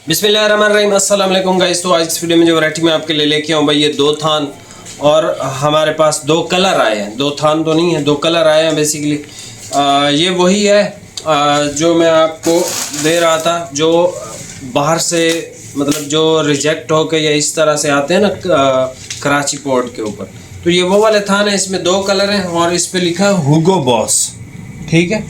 बिस्मिल्लाहिर्रहमानिर्रहीम, अस्सलाम वालेकुम गाइस। तो आज इस वीडियो में जो वैरायटी मैं आपके लिए लेके आऊँ भाई, ये दो थान और हमारे पास दो कलर आए हैं। दो थान तो नहीं है, दो कलर आए हैं बेसिकली। ये वही है जो मैं आपको दे रहा था, जो बाहर से मतलब जो रिजेक्ट होके या इस तरह से आते हैं ना कराची पोर्ट के ऊपर। तो ये वो वाले थान है, इसमें दो कलर हैं और इस पे लिखा है हुगो बॉस। ठीक है,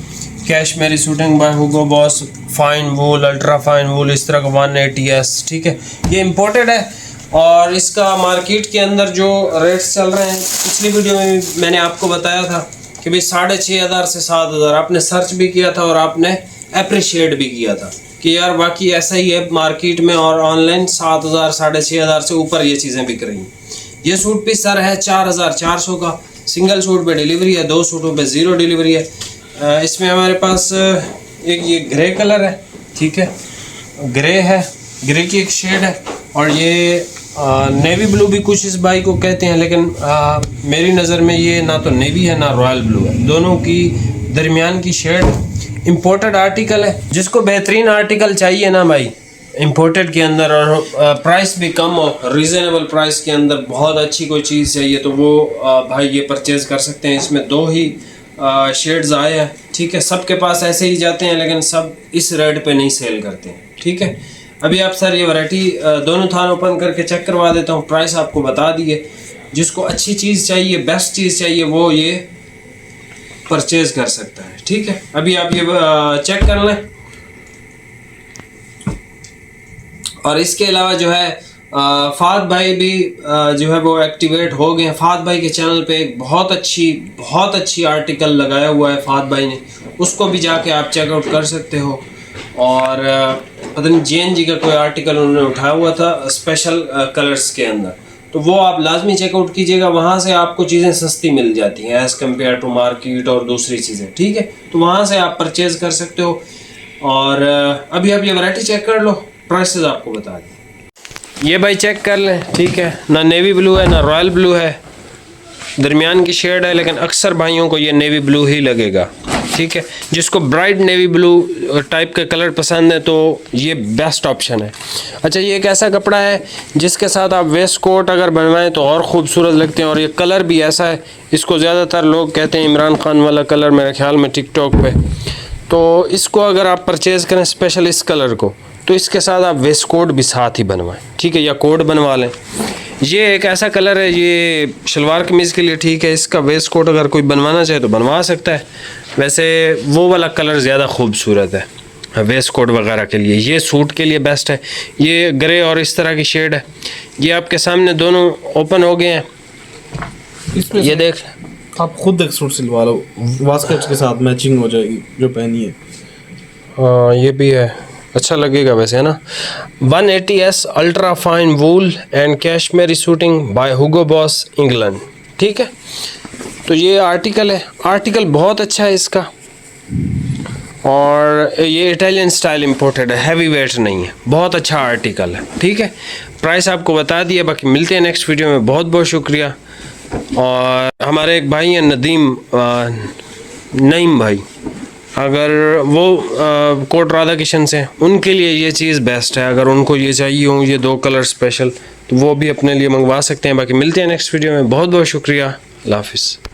cashmere suiting by Hugo Boss, fine wool, ultra fine wool, इस तरह का 180S। ठीक है, ये इम्पोर्टेड है और इसका मार्केट के अंदर जो रेट्स चल रहे हैं, पिछली वीडियो में भी मैंने आपको बताया था कि भाई 6,500 से 7,000। आपने सर्च भी किया था और आपने अप्रिशिएट भी किया था कि यार बाकी ऐसा ही है मार्केट में, और ऑनलाइन 7,000 6,500 से ऊपर ये चीज़ें बिक रही हैं। ये सूट पीस सर है 4,400 का। सिंगल सूट पे डिलीवरी है, दो सूटों पे ज़ीरो डिलीवरी है। इसमें हमारे पास एक ये ग्रे कलर है। ठीक है, ग्रे है, ग्रे की एक शेड है, और ये नेवी ब्लू भी कुछ इस बाई को कहते हैं, लेकिन मेरी नज़र में ये ना तो नेवी है ना रॉयल ब्लू है, दोनों की दरमियान की शेड। इम्पोर्टेड आर्टिकल है, जिसको बेहतरीन आर्टिकल चाहिए ना भाई इम्पोर्टेड के अंदर, और प्राइस भी कम हो, रीज़नेबल प्राइस के अंदर बहुत अच्छी कोई चीज़ चाहिए, तो वो भाई ये परचेज़ कर सकते हैं। इसमें दो ही शेड्स आए हैं। ठीक है, सबके पास ऐसे ही जाते हैं, लेकिन सब इस रेट पे नहीं सेल करते हैं। ठीक है, अभी आप सर ये वैरायटी दोनों थान ओपन करके चेक करवा देता हूँ, प्राइस आपको बता दिए। जिसको अच्छी चीज़ चाहिए, बेस्ट चीज़ चाहिए, वो ये परचेज़ कर सकता है। ठीक है, अभी आप ये चेक कर लें। और इसके अलावा जो है फाद भाई भी जो है वो एक्टिवेट हो गए हैं। फाद भाई के चैनल पे एक बहुत अच्छी आर्टिकल लगाया हुआ है फाद भाई ने, उसको भी जाके आप चेकआउट कर सकते हो। और पता नहीं JNG का कोई आर्टिकल उन्होंने उठाया हुआ था स्पेशल कलर्स के अंदर, तो वो आप लाजमी चेकआउट कीजिएगा। वहाँ से आपको चीज़ें सस्ती मिल जाती हैं एज़ कम्पेयर टू मार्केट और दूसरी चीज़ें। ठीक है, तो वहाँ से आप परचेज़ कर सकते हो। और अभी आप ये वैरायटी चेक कर लो, प्राइसेस आपको बता दें। ये भाई चेक कर लें। ठीक है, ना नेवी ब्लू है ना रॉयल ब्लू है, दरमियान की शेड है, लेकिन अक्सर भाइयों को ये नेवी ब्लू ही लगेगा। ठीक है, जिसको ब्राइट नेवी ब्लू टाइप के कलर पसंद है तो ये बेस्ट ऑप्शन है। अच्छा, ये एक ऐसा कपड़ा है जिसके साथ आप वेस्ट कोट अगर बनवाएं तो और ख़ूबसूरत लगते हैं, और ये कलर भी ऐसा है, इसको ज़्यादातर लोग कहते हैं इमरान खान वाला कलर मेरे ख्याल में टिकटॉक पे। तो इसको अगर आप परचेज़ करें स्पेशल इस कलर को, तो इसके साथ आप वेस्ट कोट भी साथ ही बनवाएं। ठीक है, या कोट बनवा लें। ये एक ऐसा कलर है, ये शलवार कमीज़ के लिए ठीक है। इसका वेस्ट कोट अगर कोई बनवाना चाहे तो बनवा सकता है। वैसे वो वाला कलर ज़्यादा खूबसूरत है वेस्ट कोट वगैरह के लिए, ये सूट के लिए बेस्ट है। ये ग्रे और इस तरह की शेड है। ये आपके सामने दोनों ओपन हो गए हैं, ये देख आप खुद एक सूट सिलवा लो, वास्केट के साथ मैचिंग हो जाएगी जो पहनी है। हाँ, ये भी है, अच्छा लगेगा वैसे, है ना। 180S ultra fine wool and cashmere suiting by Hugo Boss England. ठीक है, तो ये आर्टिकल है, आर्टिकल बहुत अच्छा है इसका, और ये इटालियन स्टाइल इंपोर्टेड है, हैवी वेट नहीं है, बहुत अच्छा आर्टिकल है। ठीक है, प्राइस आपको बता दिया, बाकी मिलते हैं नेक्स्ट वीडियो में। बहुत बहुत शुक्रिया। और हमारे एक भाई हैं नईम भाई, अगर वो कोट राधा किशन से, उनके लिए ये चीज़ बेस्ट है। अगर उनको ये चाहिए हो, ये दो कलर स्पेशल, तो वो भी अपने लिए मंगवा सकते हैं। बाकी मिलते हैं नेक्स्ट वीडियो में। बहुत बहुत शुक्रिया, अल्लाह हाफिज़।